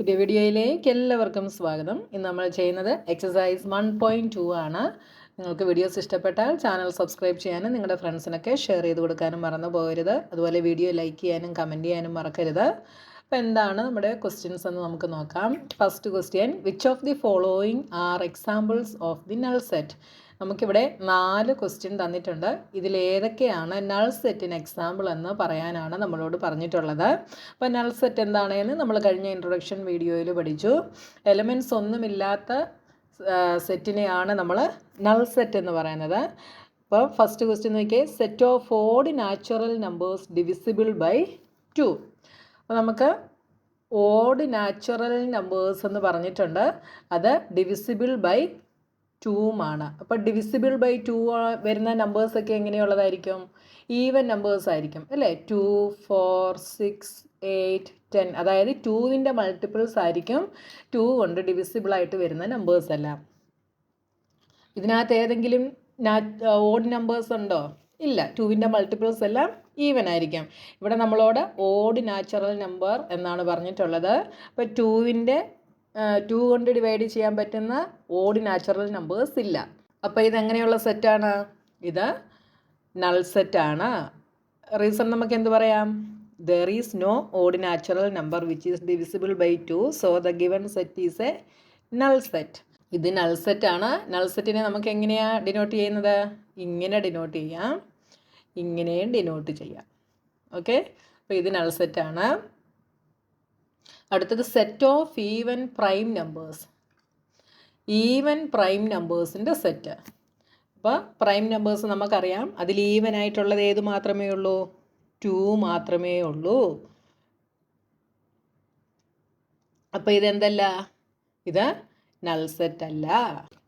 പുതിയ വീഡിയോയിലേക്ക് എല്ലാവർക്കും സ്വാഗതം. ഇന്ന് നമ്മൾ ചെയ്യുന്നത് എക്സസൈസ് 1.2 ആണ്. നിങ്ങൾക്ക് വീഡിയോസ് ഇഷ്ടപ്പെട്ടാൽ ചാനൽ സബ്സ്ക്രൈബ് ചെയ്യാനും നിങ്ങളുടെ ഫ്രണ്ട്സിനൊക്കെ ഷെയർ ചെയ്ത് കൊടുക്കാനും മറന്നു പോകരുത്. അതുപോലെ വീഡിയോ ലൈക്ക് ചെയ്യാനും കമൻറ്റ് ചെയ്യാനും മറക്കരുത്. അപ്പോൾ എന്താണ് നമ്മുടെ ക്വസ്റ്റ്യൻസ് എന്ന് നമുക്ക് നോക്കാം. First question, which of the following are examples of the null set? നമുക്കിവിടെ 4 ക്വസ്റ്റ്യൻ തന്നിട്ടുണ്ട്. ഇതിലേതൊക്കെയാണ് നൾ സെറ്റിന് എക്സാമ്പിൾ എന്ന് പറയാനാണ് നമ്മളോട് പറഞ്ഞിട്ടുള്ളത്. അപ്പോൾ നൾ സെറ്റ് എന്താണെന്ന് നമ്മൾ കഴിഞ്ഞ ഇൻട്രൊഡക്ഷൻ വീഡിയോയിൽ പഠിച്ചു. എലമെൻറ്റ്സ് ഒന്നുമില്ലാത്ത സെറ്റിനെയാണ് നമ്മൾ നൾ സെറ്റ് എന്ന് പറയുന്നത്. അപ്പോൾ ഫസ്റ്റ് ക്വസ്റ്റ്യൻ നോക്കിയേ, set of odd natural numbers divisible by 2. അപ്പോൾ നമുക്ക് ഓഡ് നാച്ചുറൽ നമ്പേഴ്സ് എന്ന് പറഞ്ഞിട്ടുണ്ട്, അത് ഡിവിസിബിൾ ബൈ 2 അപ്പോൾ ഡിവിസിബിൾ ബൈ 2 വരുന്ന നമ്പേഴ്സൊക്കെ എങ്ങനെയുള്ളതായിരിക്കും? ഈവൻ നമ്പേഴ്സ് ആയിരിക്കും അല്ലേ? 2, 4, 6, 8, 10. അതായത് 2വിൻ്റെ മൾട്ടിപ്പിൾസ് ആയിരിക്കും 2 കൊണ്ട് ഡിവിസിബിൾ ആയിട്ട് വരുന്ന നമ്പേഴ്സ് എല്ലാം. ഇതിനകത്ത് ഏതെങ്കിലും ഓഡ് നമ്പേഴ്സ് ഉണ്ടോ? ഇല്ല. 2വിൻ്റെ മൾട്ടിപ്പിൾസ് എല്ലാം ഈവൻ ആയിരിക്കും. ഇവിടെ നമ്മളോട് ഓഡ് നാച്ചുറൽ നമ്പർ എന്നാണ് പറഞ്ഞിട്ടുള്ളത്. അപ്പോൾ 2 കൊണ്ട് ഡിവൈഡ് ചെയ്യാൻ പറ്റുന്ന ഓഡ് നാച്ചുറൽ നമ്പേഴ്സ് ഇല്ല. അപ്പോൾ ഇതെങ്ങനെയുള്ള സെറ്റാണ്? ഇത് നൾ സെറ്റാണ്. റീസൺ നമുക്ക് എന്ത് പറയാം? There is no odd natural number which is divisible by 2, so the given set is a null set. ഇത് നൾ സെറ്റാണ്. നൾ സെറ്റിനെ നമുക്ക് എങ്ങനെയാണ് ഡിനോട്ട് ചെയ്യുന്നത്? ഇങ്ങനെ ഡിനോട്ട് ചെയ്യാം, ഇങ്ങനെയും ഡിനോട്ട് ചെയ്യാം. ഓക്കെ, അപ്പോൾ ഇത് നൾ സെറ്റാണ്. അടുത്തത് set of even prime numbers. Even prime നമ്പേഴ്സിൻ്റെ സെറ്റ്. അപ്പോൾ പ്രൈം നമ്പേഴ്സ് നമുക്കറിയാം, അതിൽ ഈവൻ ആയിട്ടുള്ളത് ഏത് മാത്രമേ ഉള്ളൂ? 2 മാത്രമേ ഉള്ളൂ. അപ്പോൾ ഇതെന്തല്ല? ഇത് നൾ സെറ്റ് അല്ല.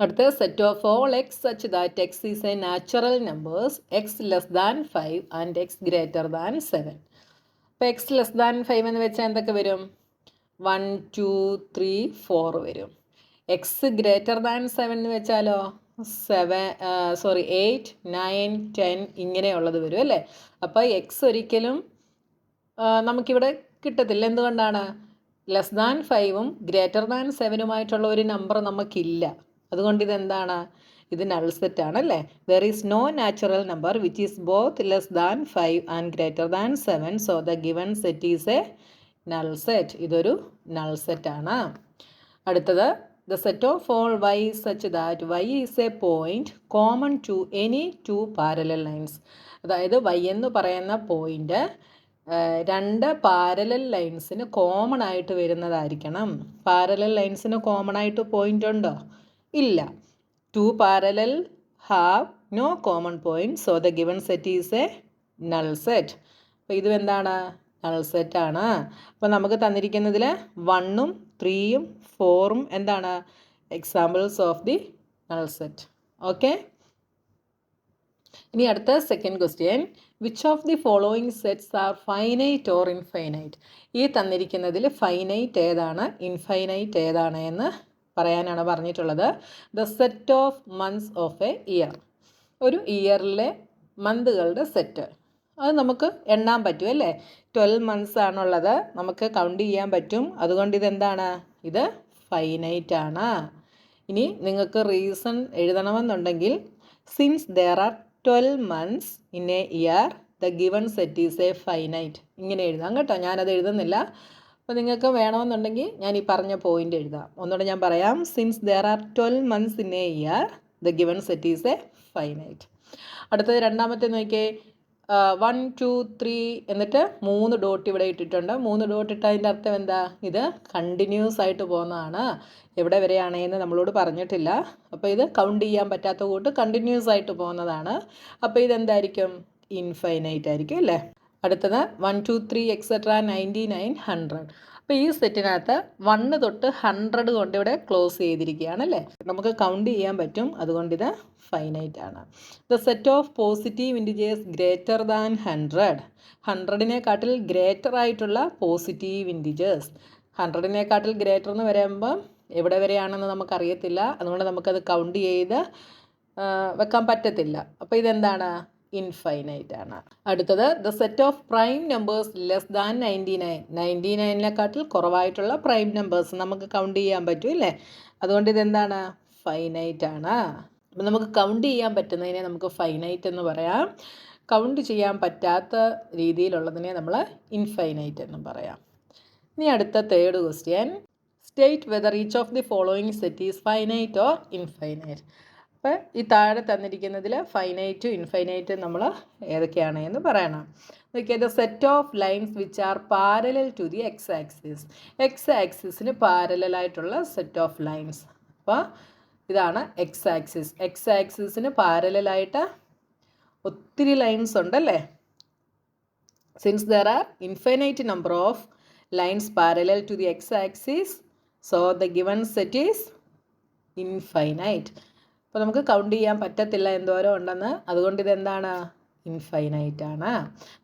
അടുത്ത set of all x such that x is A natural numbers X less than 5 and X greater than 7. അപ്പോൾ എക്സ് ലെസ് ദാൻ 5 എന്ന് വെച്ചാൽ എന്തൊക്കെ വരും? 1, 2, 3, 4 വരും. എക്സ് ഗ്രേറ്റർ ദാൻ 7 എന്ന് വെച്ചാലോ 8, 9, 10 ഇങ്ങനെയുള്ളത് വരും അല്ലേ? അപ്പോൾ എക്സ് ഒരിക്കലും നമുക്കിവിടെ കിട്ടത്തില്ല. എന്തുകൊണ്ടാണ്? ലെസ് ദാൻ 5ഉം ഗ്രേറ്റർ ദാൻ 7ഉമായിട്ടുള്ള ഒരു നമ്പർ നമുക്കില്ല. അതുകൊണ്ട് ഇതെന്താണ്? ഇത് നൾ സെറ്റ് ആണല്ലേ. There is no natural number which is both less than 5 and greater than 7, so the given set is a null set. ഇതൊരു നൾ സെറ്റാണ്. അടുത്തത്, the set of all y such that y is a point common to any 2 parallel lines. അതായത് y എന്ന് പറയുന്ന point 2 parallel ലൈൻസിന് common ആയിട്ട് വരുന്നതായിരിക്കണം. Parallel ലൈൻസിന് കോമൺ ആയിട്ട് പോയിൻ്റ് ഉണ്ടോ? ഇല്ല. 2 parallel have no common point, so the given set is a null set. അപ്പോൾ ഇതും എന്താണ്? നൾ സെറ്റാണ്. അപ്പോൾ നമുക്ക് തന്നിരിക്കുന്നതിൽ 1ഉം 3ഉം 4ഉം എന്താണ്? Examples of the null set. Okay, ഇനി അടുത്ത second question, which of the following sets R finite or infinite? ഈ തന്നിരിക്കുന്നതിൽ ഫൈനൈറ്റ് ഏതാണ്, ഇൻഫൈനൈറ്റ് ഏതാണ് എന്ന് പറയാനാണ് പറഞ്ഞിട്ടുള്ളത്. The set of months of A year. ഒരു ഇയറിലെ മന്തുകളുടെ സെറ്റ്, അത് നമുക്ക് എണ്ണാൻ പറ്റും അല്ലേ? 12 മന്ത്സ് ആണുള്ളത്, നമുക്ക് കൗണ്ട് ചെയ്യാൻ പറ്റും. അതുകൊണ്ട് ഇതെന്താണ്? ഇത് ഫൈനൈറ്റ് ആണ്. ഇനി നിങ്ങൾക്ക് റീസൺ എഴുതണമെന്നുണ്ടെങ്കിൽ, since there are 12 months in a year the given set is a finite. ഇങ്ങനെ എഴുതാം കേട്ടോ, ഞാനത് എഴുതുന്നില്ല. അപ്പോൾ നിങ്ങൾക്ക് വേണമെന്നുണ്ടെങ്കിൽ ഞാൻ ഈ പറഞ്ഞ പോയിൻ്റ് എഴുതാം. ഒന്നുകൂടെ ഞാൻ പറയാം, since there are 12 months in a year the given set is a finite. അടുത്തത് രണ്ടാമത്തെ നോക്കിയേ, 1, 2, 3 എന്നിട്ട് 3 ഡോട്ട് ഇവിടെ ഇട്ടിട്ടുണ്ട്. 3 ഡോട്ട് ഇട്ടതിൻ്റെ അർത്ഥം എന്താ? ഇത് കണ്ടിന്യൂസ് ആയിട്ട് പോകുന്നതാണ്. എവിടെ വരെയാണെന്ന് നമ്മളോട് പറഞ്ഞിട്ടില്ല. അപ്പോൾ ഇത് കൗണ്ട് ചെയ്യാൻ പറ്റാത്ത കൂട്ട് കണ്ടിന്യൂസ് ആയിട്ട് പോകുന്നതാണ്. അപ്പോൾ ഇതെന്തായിരിക്കും? ഇൻഫൈനൈറ്റ് ആയിരിക്കും അല്ലേ? അടുത്തത് 1, 2, 3 എക്സെട്ര 99, 100. അപ്പോൾ ഈ സെറ്റിനകത്ത് 1 തൊട്ട് 100 കൊണ്ട് ഇവിടെ ക്ലോസ് ചെയ്തിരിക്കുകയാണല്ലേ. നമുക്ക് കൗണ്ട് ചെയ്യാൻ പറ്റും, അതുകൊണ്ട് ഇത് ഫൈനൈറ്റ് ആണ്. The set of positive integers greater than 100. 100-നേക്കാട്ടിൽ ഗ്രേറ്റർ ആയിട്ടുള്ള പോസിറ്റീവ് ഇൻറ്റിജേഴ്സ്. 100-നേക്കാട്ടിൽ ഗ്രേറ്റർ എന്ന് പറയുമ്പം എവിടെ വരെയാണെന്ന് നമുക്കറിയത്തില്ല. അതുകൊണ്ട് നമുക്കത് കൗണ്ട് ചെയ്ത് വെക്കാൻ പറ്റത്തില്ല. അപ്പോൾ ഇതെന്താണ്? ഇൻഫൈനൈറ്റ് ആണ്. അടുത്തത് the set of prime numbers less than 99. 99നെക്കാട്ടിൽ കുറവായിട്ടുള്ള പ്രൈം നമ്പേഴ്സ് നമുക്ക് കൗണ്ട് ചെയ്യാൻ പറ്റും അല്ലേ? അതുകൊണ്ട് ഇതെന്താണ്? ഫൈനൈറ്റ് ആണ്. അപ്പം നമുക്ക് കൗണ്ട് ചെയ്യാൻ പറ്റുന്നതിനെ നമുക്ക് ഫൈനൈറ്റ് എന്ന് പറയാം. കൗണ്ട് ചെയ്യാൻ പറ്റാത്ത രീതിയിലുള്ളതിനെ നമ്മൾ ഇൻഫൈനൈറ്റ് എന്നും പറയാം. ഇനി അടുത്ത third question, state whether each of the following set is finite or infinite. അപ്പോൾ ഈ താഴെ തന്നിരിക്കുന്നതിൽ ഫൈനൈറ്റും ഇൻഫൈനൈറ്റും നമ്മൾ ഏതൊക്കെയാണ് എന്ന് പറയണം. Okay, the set of lines which are parallel to the x axis. X ആക്സിസിന് പാരലായിട്ടുള്ള സെറ്റ് ഓഫ് ലൈൻസ്. അപ്പോൾ ഇതാണ് എക്സ് ആക്സിസ്. എക്സ് ആക്സിസിന് പാരലായിട്ട് ഒത്തിരി ലൈൻസ് ഉണ്ടല്ലേ. Since there R infinite number of lines parallel to the x-axis, so the given set is infinite. അപ്പോൾ നമുക്ക് count ചെയ്യാൻ പറ്റത്തില്ല എന്തോരം ഉണ്ടെന്ന്, അതുകൊണ്ട് ഇതെന്താണ്? ഇൻഫൈനൈറ്റ് ആണ്.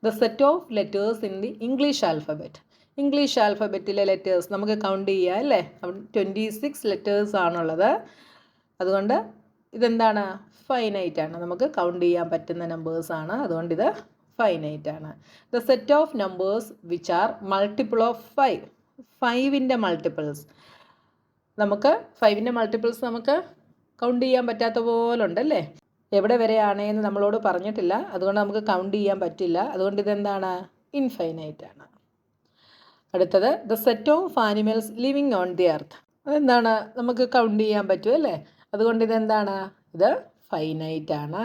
The set of letters in the English alphabet. English ആൽഫബറ്റിലെ ലെറ്റേഴ്സ് നമുക്ക് കൗണ്ട് ചെയ്യാം അല്ലേ? 26 ലെറ്റേഴ്സ് ആണുള്ളത്. അതുകൊണ്ട് ഇതെന്താണ്? ഫൈനൈറ്റ് ആണ്. നമുക്ക് കൗണ്ട് ചെയ്യാൻ പറ്റുന്ന നമ്പേഴ്സാണ്. അതുകൊണ്ട് ഇത് ഫൈനൈറ്റ് ആണ്. The set of numbers which are multiple of 5. 5ൻ്റെ മൾട്ടിപ്പിൾസ് നമുക്ക് 5ൻ്റെ മൾട്ടിപ്പിൾസ് നമുക്ക് കൗണ്ട് ചെയ്യാൻ പറ്റാത്ത പോലെ ഉണ്ടല്ലേ. എവിടെ വരെയാണെന്ന് നമ്മളോട് പറഞ്ഞിട്ടില്ല, അതുകൊണ്ട് നമുക്ക് കൗണ്ട് ചെയ്യാൻ പറ്റില്ല. അതുകൊണ്ട് ഇതെന്താണ്? ഇൻഫൈനൈറ്റ് ആണ്. അടുത്തത് the set of animals living on the earth. അതെന്താണ്? നമുക്ക് കൗണ്ട് ചെയ്യാൻ പറ്റും അല്ലേ. അതുകൊണ്ട് ഇതെന്താണ്? ഇത് ഫൈനൈറ്റ് ആണ്.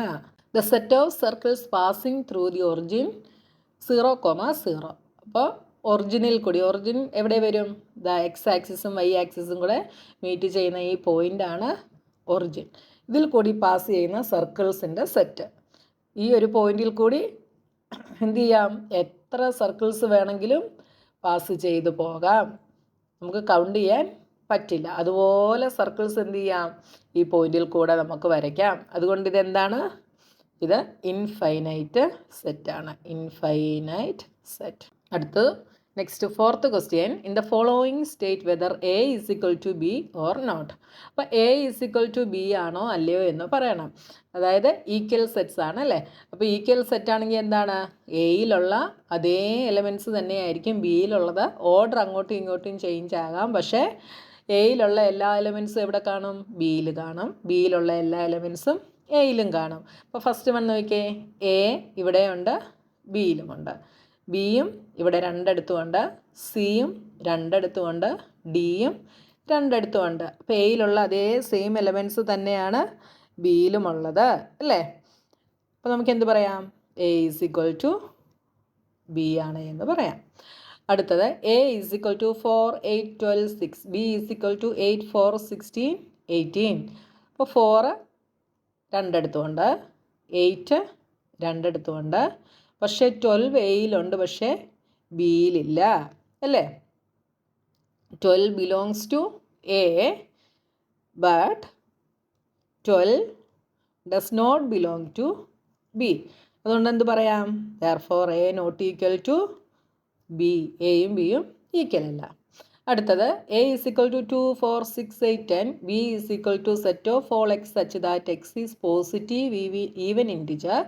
The set of circles passing through the origin 0,0. അപ്പോൾ ഒറിജിനിൽ കൂടി, ഒറിജിൻ എവിടെ വരും? ദ എക്സ് ആക്സിസും വൈ ആക്സിസും കൂടെ മീറ്റ് ചെയ്യുന്ന ഈ പോയിൻ്റാണ് ഒറിജിൻ. ഇതിൽ കൂടി പാസ് ചെയ്യുന്ന സർക്കിൾസിൻ്റെ സെറ്റ്. ഈ ഒരു പോയിന്റിൽ കൂടി എന്ത് ചെയ്യാം? എത്ര സർക്കിൾസ് വേണമെങ്കിലും പാസ് ചെയ്തു പോകാം. നമുക്ക് കൗണ്ട് ചെയ്യാൻ പറ്റില്ല. അതുപോലെ സർക്കിൾസ് എന്ത് ചെയ്യാം? ഈ പോയിന്റിൽ കൂടെ നമുക്ക് വരയ്ക്കാം. അതുകൊണ്ട് ഇതെന്താണ്? ഇത് ഇൻഫൈനൈറ്റ് സെറ്റാണ്. Infinite set. അടുത്ത് next fourth question, in the following state whether a is equal to b or not. അപ്പോൾ a is equal to b ആണോ അല്ലയോ എന്ന് പറയണം. അതായത് ഈക്വൽ സെറ്റ്സ് ആണ് അല്ലേ. അപ്പോൾ ഈക്വൽ സെറ്റ് ആണെങ്കിൽ എന്താണ്? എയിലുള്ള അതേ എലമെൻറ്റ്സ് തന്നെയായിരിക്കും ബിയിലുള്ളത്. ഓർഡർ അങ്ങോട്ടും ഇങ്ങോട്ടും ചേഞ്ച് ആകാം. പക്ഷേ എയിലുള്ള എല്ലാ എലമെൻറ്റ്സും എവിടെ കാണും? ബിയിൽ കാണും. ബിയിലുള്ള എല്ലാ എലമെൻറ്റ്സും എയിലും കാണും. അപ്പോൾ ഫസ്റ്റ് വന്ന് നോക്കിയേ, എ ഇവിടെയുണ്ട്, ബിയിലുമുണ്ട്. ബിയും ഇവിടെ രണ്ടിടത്തുമുണ്ട്, സിയും രണ്ടിടത്തുമുണ്ട്, ഡിയും രണ്ടിടത്തുമുണ്ട്. അപ്പോൾ എയിലുള്ള അതേ സെയിം എലമെൻറ്റ്സ് തന്നെയാണ് ബിയിലുമുള്ളത് അല്ലേ. അപ്പോൾ നമുക്ക് എന്ത് പറയാം? A is equal to B ആണ് എന്ന് പറയാം. അടുത്തത് A is equal to 4, 8, 12, 6. B is equal to 8, 4, 16, 18. അപ്പോൾ 4 രണ്ടിടത്തുമുണ്ട്, 8 രണ്ടിടത്തുമുണ്ട്. പക്ഷേ 12 എയിലുണ്ട്, പക്ഷേ ബിയിലില്ല അല്ലേ. 12 belongs to A, but 12 does not belong to B. അതുകൊണ്ട് എന്ത് പറയാം? Therefore A not equal to B. എയും ബിയും ഈക്വൽ അല്ല. അടുത്തത് A is equal to 2, 4, 6, 8, 10. B is equal to set of all x such that x is positive even integer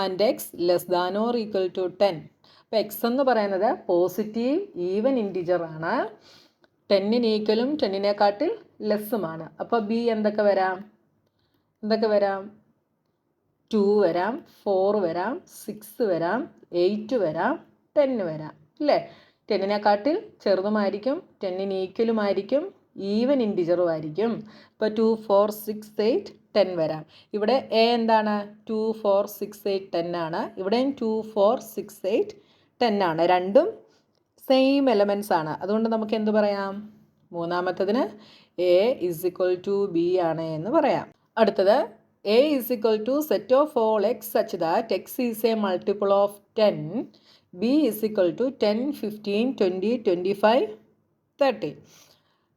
and x less than or equal to 10. അപ്പോൾ X എന്ന് പറയുന്നത് positive even integer ആണ്. 10ന് ഈക്വലും 10നെക്കാട്ടിൽ ലെസ്സുമാണ്. അപ്പോൾ B എന്തൊക്കെ വരാം? 2 വരാം, 4 വരാം, 6 വരാം, 8 വരാം, 10 വരാം അല്ലേ. 10നെക്കാട്ടിൽ ചെറുതുമായിരിക്കും, 10ന് ഈക്വലുമായിരിക്കും, ഈവൻ ഇൻറ്റിജറും ആയിരിക്കും. ഇപ്പോൾ 2, 4, 6, 8, 10 വരാം. ഇവിടെ എ എന്താണ്? 2, 4, 6, 8, 10 ആണ്. ഇവിടെയും 2, 4, 6, 8, 10 ആണ്. രണ്ടും സെയിം എലമെൻറ്റ്സ് ആണ്. അതുകൊണ്ട് നമുക്ക് എന്ത് പറയാം? മൂന്നാമത്തതിന് a is equal to B ആണ് എന്ന് പറയാം. അടുത്തത് A is equal to set of all x such that x is a multiple of 10. B is equal to 10, 15, 20, 25, 30.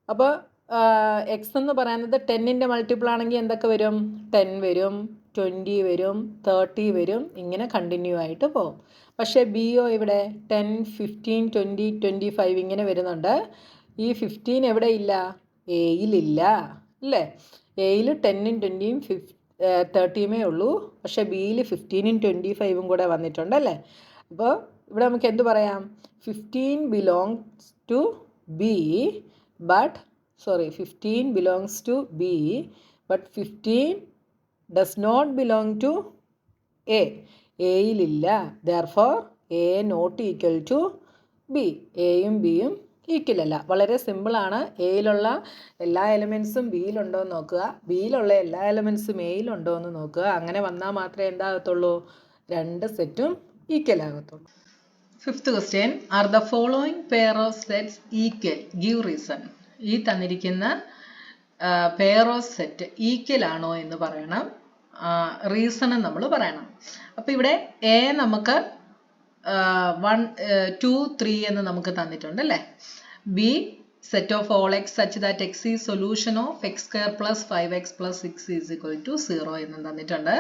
അപ്പോൾ എക്സ് എന്ന് പറയുന്നത് 10ൻ്റെ മൾട്ടിപ്പിൾ ആണെങ്കിൽ എന്തൊക്കെ വരും? 10 വരും, 20 വരും, 30 വരും, ഇങ്ങനെ കണ്ടിന്യൂ ആയിട്ട് പോകും. പക്ഷേ ബിയോ ഇവിടെ 10, 15, 20, 25 ഇങ്ങനെ വരുന്നുണ്ട്. ഈ 15 എവിടെ ഇല്ല? എയിലില്ല അല്ലേ. എയിൽ 10ഉം 20ഉം 30 ഉള്ളൂ, പക്ഷേ ബിയിൽ 15ഉം 25ഉം കൂടെ വന്നിട്ടുണ്ടല്ലേ. അപ്പോൾ ഇവിടെ നമുക്ക് എന്ത് പറയാം? 15 belongs to b but 15 belongs to b but 15 does not belong to a. എയിലില്ല. Therefore A not equal to B. എയും ബിയും ഈക്വൽ അല്ല. വളരെ സിമ്പിളാണ്. എയിലുള്ള എല്ലാ എലിമെൻസും ബിയിലുണ്ടോ എന്ന് നോക്കുക, ബിയിലുള്ള എല്ലാ എലിമെൻസും എയിലുണ്ടോ എന്ന് നോക്കുക. അങ്ങനെ വന്നാൽ മാത്രമേ എന്താകത്തുള്ളൂ? രണ്ട് സെറ്റും ഈക്വൽ ആകത്തുള്ളൂ. Fifth question, are the following pair of sets equal? Give reason. ഈ തന്നിരിക്കുന്ന പെയർ ഓഫ് സെറ്റ് ഈക്വൽ ആണോ എന്ന് പറയണം. റീസൺ നമ്മൾ പറയണം. അപ്പോൾ ഇവിടെ എ നമുക്ക് 1 2 3 എന്ന് നമുക്ക് തന്നിട്ടുണ്ട് അല്ലേ. B set of all x such that x is solution of x square plus 5x plus 6 is equal to 0 എന്ന് തന്നിട്ടുണ്ട്.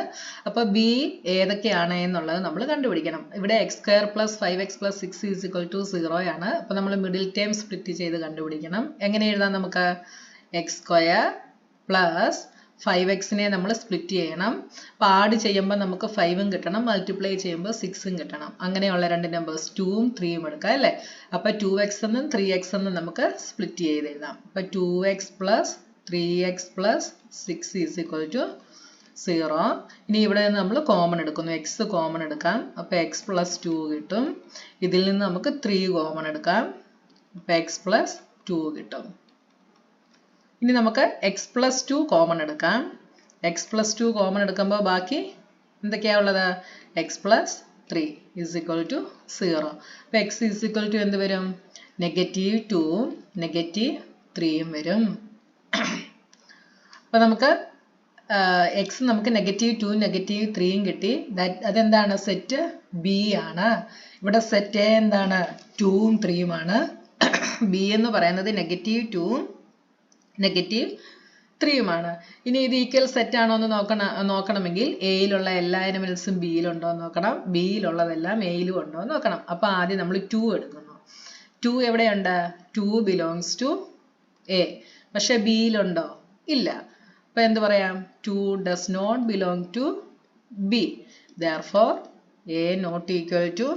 അപ്പോൾ ബി ഏതൊക്കെയാണ് എന്നുള്ളത് നമ്മൾ കണ്ടുപിടിക്കണം. ഇവിടെ x square plus 5x plus 6 is equal to 0 ആണ്. അപ്പോൾ നമ്മൾ മിഡിൽ ടേം സ്പ്ലിറ്റ് ചെയ്ത് കണ്ടുപിടിക്കണം. എങ്ങനെ എഴുതാം നമുക്ക്? എക്സ് സ്ക്വയർ പ്ലസ് 5xനെ നമ്മൾ സ്പ്ലിറ്റ് ചെയ്യണം. അപ്പോൾ ആഡ് ചെയ്യുമ്പോൾ നമുക്ക് 5ഉം കിട്ടണം, മൾട്ടിപ്ലൈ ചെയ്യുമ്പോൾ 6ഉം കിട്ടണം. അങ്ങനെയുള്ള രണ്ട് നമ്പേഴ്സ് 2ഉം 3ഉം എടുക്കാം അല്ലേ. അപ്പോൾ 2x എന്നും 3x എന്നും നമുക്ക് സ്പ്ലിറ്റ് ചെയ്ത് എഴുതാം. അപ്പോൾ 2x plus 3x plus 6 is equal to 0. ഇനി ഇവിടെ നിന്ന് നമ്മൾ കോമൺ എടുക്കുന്നു. എക്സ് കോമൺ എടുക്കാം. അപ്പോൾ എക്സ് പ്ലസ് 2 കിട്ടും. ഇതിൽ നിന്ന് നമുക്ക് 3 കോമൺ എടുക്കാം. അപ്പോൾ എക്സ് പ്ലസ് 2 കിട്ടും. ഇനി നമുക്ക് എക്സ് പ്ലസ് 2 കോമൺ എടുക്കാം. എക്സ് പ്ലസ് 2 കോമൺ എടുക്കുമ്പോൾ ബാക്കി എന്തൊക്കെയാണ് ഉള്ളത്? X plus 3 is equal to 0. അപ്പോൾ എക്സ് ഈസ് ഈക്വൽ ടു എന്ത് വരും? -2ഉം -3ഉം വരും. അപ്പോൾ നമുക്ക് എക്സ് നമുക്ക് -2ഉം -3ഉം കിട്ടി. അതെന്താണ്? സെറ്റ് ബി ആണ്. ഇവിടെ സെറ്റ് എ എന്താണ്? 2ഉം 3ഉം ആണ്. ബി എന്ന് പറയുന്നത് -2ഉം -3ഉമാണ്. ഇനി ഇത് ഈക്വൽ സെറ്റ് ആണോ എന്ന് നോക്കണമെങ്കിൽ എയിലുള്ള എല്ലാ എലിമെന്റ്സും ബിയിലുണ്ടോ എന്ന് നോക്കണം, ബിയിലുള്ളതെല്ലാം എയിലും ഉണ്ടോ എന്ന് നോക്കണം. അപ്പോൾ ആദ്യം നമ്മൾ 2 എടുക്കുന്നു. 2 എവിടെയുണ്ട്? 2 ബിലോങ്സ് ടു എ. പക്ഷെ ബിയിലുണ്ടോ? ഇല്ല. അപ്പോൾ എന്ത് പറയാം? 2 does not belong to B. Therefore A not equal to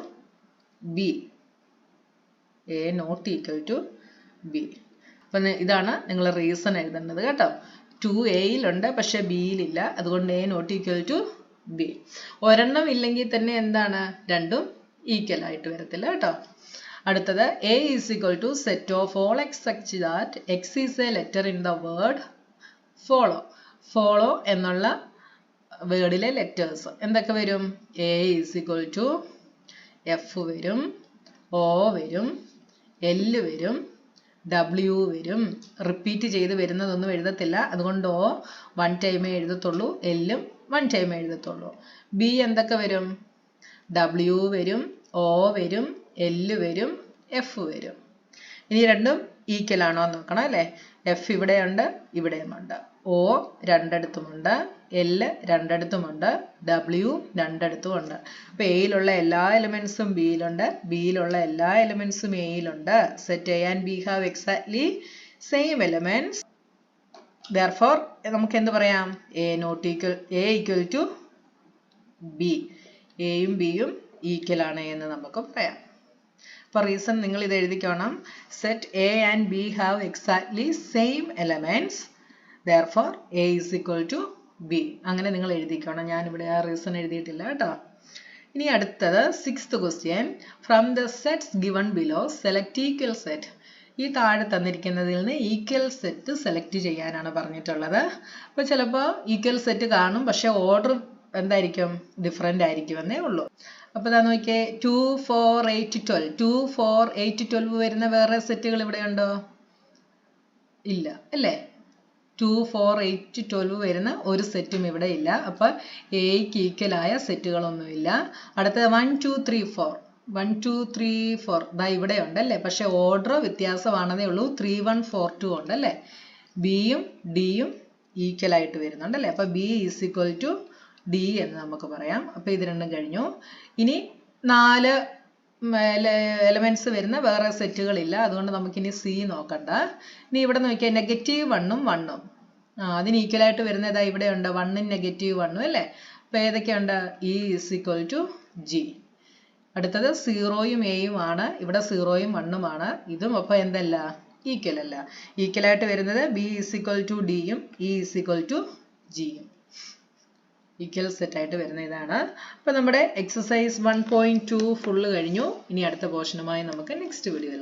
B. A not equal to B. അപ്പം ഇതാണ് നിങ്ങൾ റീസൺ എഴുതേണ്ടത് കേട്ടോ. 2 എയിലുണ്ട് പക്ഷെ ബിയിലില്ല, അതുകൊണ്ട് A not equal to B. ഒരെണ്ണം ഇല്ലെങ്കിൽ തന്നെ എന്താണ്? രണ്ടും ഈക്വൽ ആയിട്ട് വരത്തില്ല കേട്ടോ. അടുത്തത് A is equal to set of all x such that x is a letter in the word follow. Follow എന്നുള്ള വേർഡിലെ ലെറ്റേഴ്സ് എന്തൊക്കെ വരും? A is equal to F വരും, ഒ വരും, എൽ വരും, W വരും. റിപ്പീറ്റ് ചെയ്ത് വരുന്നതൊന്നും എഴുതത്തില്ല, അതുകൊണ്ട് O 1 ടൈമേ എഴുതത്തുള്ളൂ, Lഉം 1 ടൈമേ എഴുതത്തുള്ളൂ. B എന്തൊക്കെ വരും? W വരും, O വരും, L വരും, F വരും. ഇനി രണ്ടും ഈക്വൽ ആണോ എന്ന് നോക്കണം അല്ലേ. F ഇവിടെയുണ്ട്, ഇവിടെയുമുണ്ട്. O രണ്ടിടത്തുമുണ്ട്, L രണ്ടിടത്തുമുണ്ട്, W രണ്ടിടത്തുമുണ്ട്. അപ്പോൾ എയിലുള്ള എല്ലാ എലിമെന്റ്സും ബിയിലുണ്ട്, ബിയിലുള്ള എല്ലാ എലിമെന്റ്സും എയിലുണ്ട്. Set a and b have exactly same elements. Therefore നമുക്ക് എന്ത് പറയാം? A equal to B. എയും ബിയും ഈക്വൽ ആണ് എന്ന് നമുക്ക് പറയാം. അപ്പോൾ റീസൺ നിങ്ങൾ ഇത് എഴുതിക്കണം. Set a and b have exactly same elements. Therefore a is equal to b. അങ്ങനെ നിങ്ങൾ എഴുതിക്കണം. ഞാനിവിടെ ആ റീസൺ എഴുതിയിട്ടില്ല കേട്ടോ. ഇനി അടുത്തത് 6th question. From the sets given below select equal set. ഈ താഴെ തന്നിരിക്കുന്നതിൽ നിന്ന് ഈക്വൽ സെറ്റ് സെലക്ട് ചെയ്യാനാണ് പറഞ്ഞിട്ടുള്ളത്. അപ്പോൾ ചിലപ്പോൾ ഈക്വൽ സെറ്റ് കാണും, പക്ഷെ ഓർഡർ എന്തായിരിക്കും? ഡിഫറെൻ്റ് ആയിരിക്കുമെന്നേ ഉള്ളൂ. അപ്പോൾ ഇതാ നോക്കിയേ, 2 4 8 12. 2 4 8 12 വരുന്ന വേറെ സെറ്റുകൾ ഇവിടെ ഉണ്ടോ? ഇല്ല അല്ലേ. 2 4 8 12 വരുന്ന ഒരു സെറ്റും ഇവിടെ ഇല്ല. അപ്പോൾ എയ്ക്ക് ഈക്വലായ സെറ്റുകളൊന്നുമില്ല. അടുത്തത് 1 2 3 4. 1 2 3 4 ദാ ഇവിടെ ഉണ്ടല്ലേ, പക്ഷെ ഓർഡർ വ്യത്യാസമാണെന്നേ ഉള്ളൂ. 3 1 4 2 ഉണ്ടല്ലേ. ബിയും ഡിയും ഈക്വൽ ആയിട്ട് വരുന്നുണ്ടല്ലേ. അപ്പോൾ B is equal to D എന്ന് നമുക്ക് പറയാം. അപ്പോൾ ഇത് രണ്ടും കഴിഞ്ഞു. ഇനി 4 എലമെന്റ്സ് വരുന്ന വേറെ സെറ്റുകളില്ല, അതുകൊണ്ട് നമുക്കിനി സി നോക്കണ്ട. ഇനി ഇവിടെ നോക്കിയാൽ -1ഉം 1ഉം അതിന് ഈക്വൽ ആയിട്ട് വരുന്ന ഏതാ ഇവിടെ ഉണ്ട് 1 നെഗറ്റീവ് 1 അല്ലേ. അപ്പോൾ ഏതൊക്കെയുണ്ട് E = G. അടുത്തത് 0യും Aയും ആണ്. ഇവിടെ 0യും 1ഉം ആണ്. ഇതും അപ്പോൾ എന്തല്ല ഈക്വൽ അല്ല. ഈക്വൽ ആയിട്ട് വരുന്നത് B = Dയും E = Gയും. ഈക്വൽ സെറ്റ് ആയിട്ട് വരുന്ന ഇതാണ്. അപ്പോൾ നമ്മുടെ എക്സസൈസ് 1.2 ഫുള്ള് കഴിഞ്ഞു. ഇനി അടുത്ത പോർഷനുമായി നമുക്ക് നെക്സ്റ്റ് വീഡിയോയിൽ